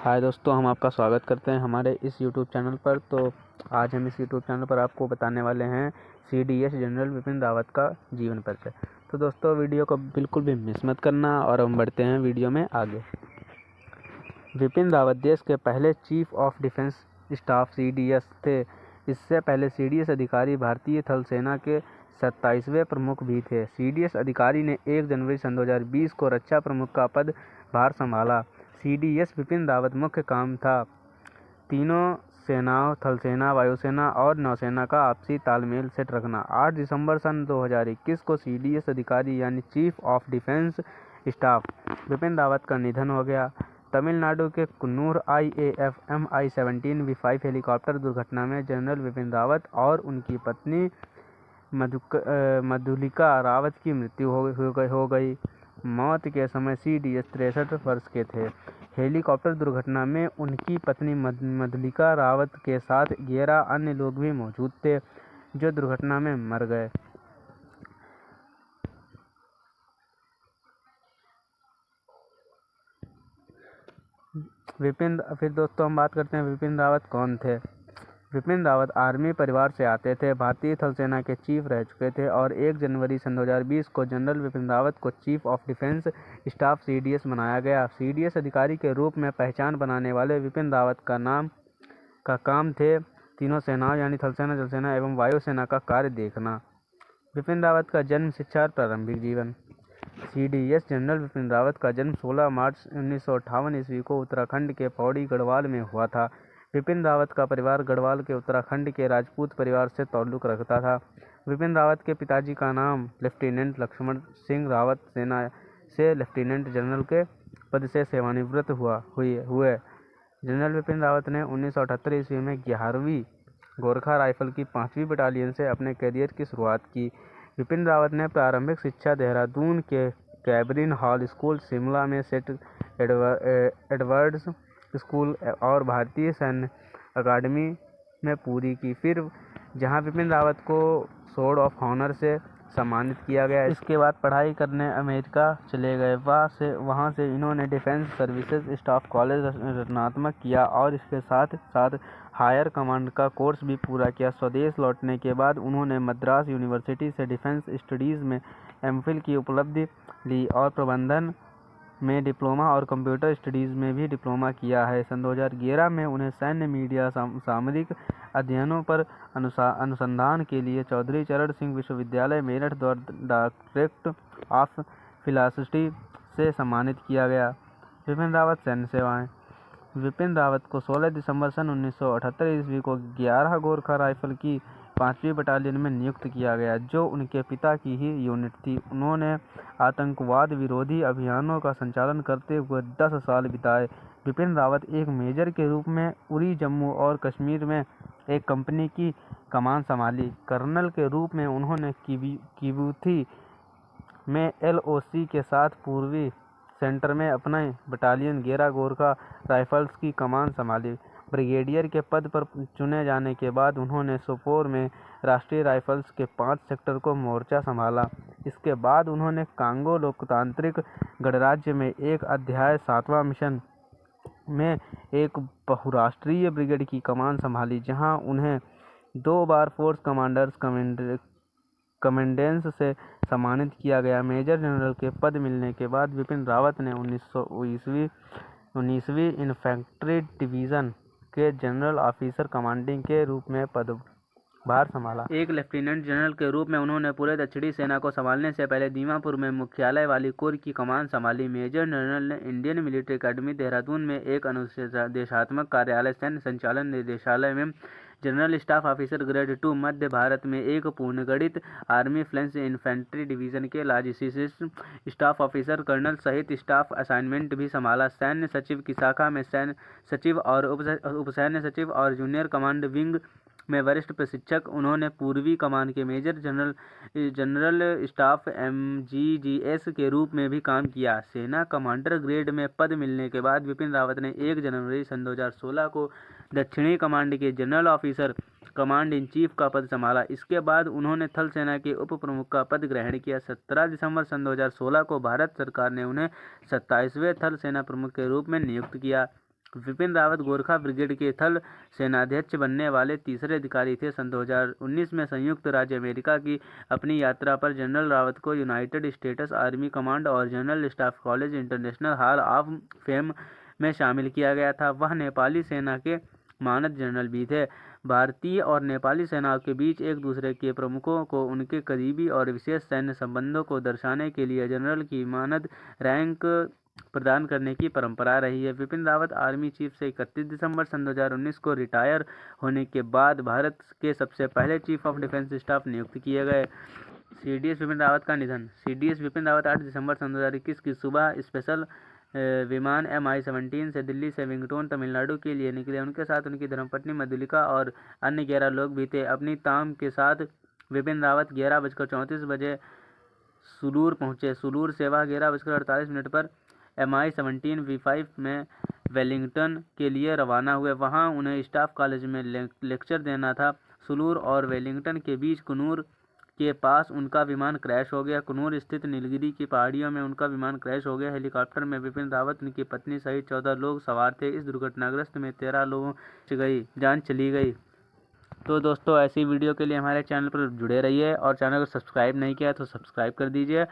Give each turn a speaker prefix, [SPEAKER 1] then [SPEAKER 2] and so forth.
[SPEAKER 1] हाय दोस्तों, हम आपका स्वागत करते हैं हमारे इस यूट्यूब चैनल पर। तो आज हम इस यूट्यूब चैनल पर आपको बताने वाले हैं CDS जनरल विपिन रावत का जीवन परिचय। तो दोस्तों, वीडियो को बिल्कुल भी मिस मत करना और हम बढ़ते हैं वीडियो में आगे। विपिन रावत देश के पहले chief of defence staff CDS थे। इससे पहले CDS अधिकारी भारतीय थल सेना के 27वें प्रमुख भी थे। CDS अधिकारी ने 1 जनवरी सन 2020 को रक्षा प्रमुख का पद भार संभाला। CDS विपिन रावत मुख्य काम था तीनों सेनाओं थल सेना, वायुसेना और नौसेना का आपसी तालमेल सेट रखना। 8 दिसंबर सन 2021 को CDS अधिकारी यानी chief of defence staff Vipin Rawat का निधन हो गया। तमिलनाडु के Coonoor IAF Mi-17 V5 helicopter दुर्घटना में जनरल विपिन रावत और उनकी पत्नी मधुलिका रावत की मृत्यु हो गई। मौत के समय CDS 63 वर्ष के थे। हेलीकॉप्टर दुर्घटना में उनकी पत्नी मधुलिका रावत के साथ 11 अन्य लोग भी मौजूद थे, जो दुर्घटना में मर गए। फिर दोस्तों हम बात करते हैं विपिन रावत कौन थे। विपिन रावत आर्मी परिवार से आते थे, भारतीय थल सेना के चीफ रह चुके थे और 1 जनवरी सन 2020 को जनरल विपिन रावत को chief of defence staff CDS बनाया गया। CDS अधिकारी के रूप में पहचान बनाने वाले विपिन रावत का काम थे तीनों सेनाओं यानी थल सेना, जल सेना एवं वायुसेना का कार्य देखना। विपिन रावत का जन्म, शिक्षा और प्रारंभिक जीवन। CDS जनरल विपिन रावत का जन्म 16 मार्च 1958 ईस्वी को उत्तराखंड के पौड़ी गढ़वाल में हुआ था। विपिन रावत का परिवार गढ़वाल के उत्तराखंड के राजपूत परिवार से ताल्लुक़ रखता था। विपिन रावत के पिताजी का नाम लेफ्टिनेंट लक्ष्मण सिंह रावत सेना से लेफ्टिनेंट जनरल के पद से सेवानिवृत्त हुए। जनरल विपिन रावत ने 1978 ईस्वी में 11वीं गोरखा राइफल की 5वीं बटालियन से अपने करियर की शुरुआत की। विपिन रावत ने प्रारंभिक शिक्षा देहरादून के कैब्रिन हॉल स्कूल, शिमला में सेंट एडवर्ड्स स्कूल और भारतीय सैन्य अकादमी में पूरी की। फिर जहां विपिन रावत को सोर्ड ऑफ ऑनर से सम्मानित किया गया। इसके बाद पढ़ाई करने अमेरिका चले गए। वहां से इन्होंने डिफेंस सर्विसेज स्टाफ कॉलेज रचनात्मक किया और इसके साथ साथ हायर कमांड का कोर्स भी पूरा किया। स्वदेश लौटने के बाद उन्होंने मद्रास यूनिवर्सिटी से डिफेंस स्टडीज़ में MPhil की उपलब्धि ली और प्रबंधन में डिप्लोमा और कंप्यूटर स्टडीज़ में भी डिप्लोमा किया है। सन 2011 में उन्हें सैन्य मीडिया सामरिक अध्ययनों पर अनुसंधान के लिए चौधरी चरण सिंह विश्वविद्यालय मेरठ द्वारा डॉक्टरेट ऑफ फिलॉसफी से सम्मानित किया गया। विपिन रावत सैन्य सेवाएं। विपिन रावत को 16 दिसंबर सन 1978 ईस्वी को 11 गोरखा राइफल की 5वीं बटालियन में नियुक्त किया गया, जो उनके पिता की ही यूनिट थी। उन्होंने आतंकवाद विरोधी अभियानों का संचालन करते हुए 10 साल बिताए। विपिन रावत एक मेजर के रूप में उरी, जम्मू और कश्मीर में एक कंपनी की कमान संभाली। कर्नल के रूप में उन्होंने किबूथी में LOC के साथ पूर्वी सेंटर में अपना बटालियन 11 गोरखा राइफल्स की कमान संभाली। ब्रिगेडियर के पद पर चुने जाने के बाद उन्होंने सोपोर में राष्ट्रीय राइफल्स के 5 सेक्टर को मोर्चा संभाला। इसके बाद उन्होंने कांगो लोकतांत्रिक गणराज्य में एक अध्याय 7वां मिशन में एक बहुराष्ट्रीय ब्रिगेड की कमान संभाली, जहां उन्हें 2 बार फोर्स कमांडर्स कमेंडेंस से सम्मानित किया गया। मेजर जनरल के पद मिलने के बाद विपिन रावत ने 19वीं इन्फेंट्री डिवीज़न के जनरल ऑफिसर कमांडिंग के रूप में पदभार संभाला। एक लेफ्टिनेंट जनरल के रूप में उन्होंने पूरे दक्षिणी सेना को संभालने से पहले दीमापुर में मुख्यालय वाली कोर की कमान संभाली। मेजर जनरल ने इंडियन मिलिट्री अकेडमी देहरादून में एक अनुदेशात्मक कार्यालय, सैन्य संचालन निदेशालय में जनरल स्टाफ ऑफिसर ग्रेड 2, मध्य भारत में एक पूर्णगठित आर्मी फ्लैंक इन्फेंट्री डिवीज़न के लॉजिस्टिक्स स्टाफ ऑफिसर कर्नल सहित स्टाफ असाइनमेंट भी संभाला। सैन्य सचिव की शाखा में सैन्य सचिव और उप सैन्य सचिव और जूनियर कमांड विंग में वरिष्ठ प्रशिक्षक। उन्होंने पूर्वी कमान के मेजर जनरल स्टाफ MGGS के रूप में भी काम किया। सेना कमांडर ग्रेड में पद मिलने के बाद विपिन रावत ने 1 जनवरी सन 2016 को दक्षिणी कमांड के general officer command in chief का पद संभाला। इसके बाद उन्होंने थल सेना के उप प्रमुख का पद ग्रहण किया। 17 दिसंबर सन 2016 को भारत सरकार ने उन्हें 27वें थल सेना प्रमुख के रूप में नियुक्त किया। विपिन रावत गोरखा ब्रिगेड के थल सेनाध्यक्ष बनने वाले तीसरे अधिकारी थे। सन 2019 में संयुक्त राज्य अमेरिका की अपनी यात्रा पर जनरल रावत को यूनाइटेड स्टेट्स आर्मी कमांड और general staff college international hall of fame में शामिल किया गया था। वह नेपाली सेना के मानद जनरल भी थे। भारतीय और नेपाली सेनाओं के बीच एक दूसरे के प्रमुखों को उनके करीबी और विशेष सैन्य संबंधों को दर्शाने के लिए जनरल की मानद रैंक प्रदान करने की परंपरा रही है। विपिन रावत आर्मी चीफ से 31 दिसंबर सन 2019 को रिटायर होने के बाद भारत के सबसे पहले चीफ ऑफ डिफेंस स्टाफ नियुक्त किए गए। CDS विपिन रावत का निधन। CDS विपिन रावत 8 दिसंबर सन 2021 की सुबह स्पेशल विमान MI-17 से दिल्ली से विंगटन तमिलनाडु के लिए निकले। उनके साथ उनकी धर्मपत्नी मधुलिका और अन्य 11 लोग भी थे। अपनी ताम के साथ विपिन रावत 11:34 बजे सुलूर पहुंचे। सुलूर से वह 11:48 पर MI-17 V5 में वेलिंगटन के लिए रवाना हुए। वहां उन्हें स्टाफ कॉलेज में लेक्चर देना था। सुलूर और वेलिंगटन के बीच कुन्नूर के पास उनका विमान क्रैश हो गया। कुन्नूर स्थित नीलगिरी की पहाड़ियों में उनका विमान क्रैश हो गया। हेलीकॉप्टर में विपिन रावत, उनकी पत्नी सहित 14 लोग सवार थे। इस दुर्घटनाग्रस्त में 13 लोगों की जान चली गई। तो दोस्तों, ऐसी वीडियो के लिए हमारे चैनल पर जुड़े रहिए और चैनल को सब्सक्राइब नहीं किया तो सब्सक्राइब कर दीजिए।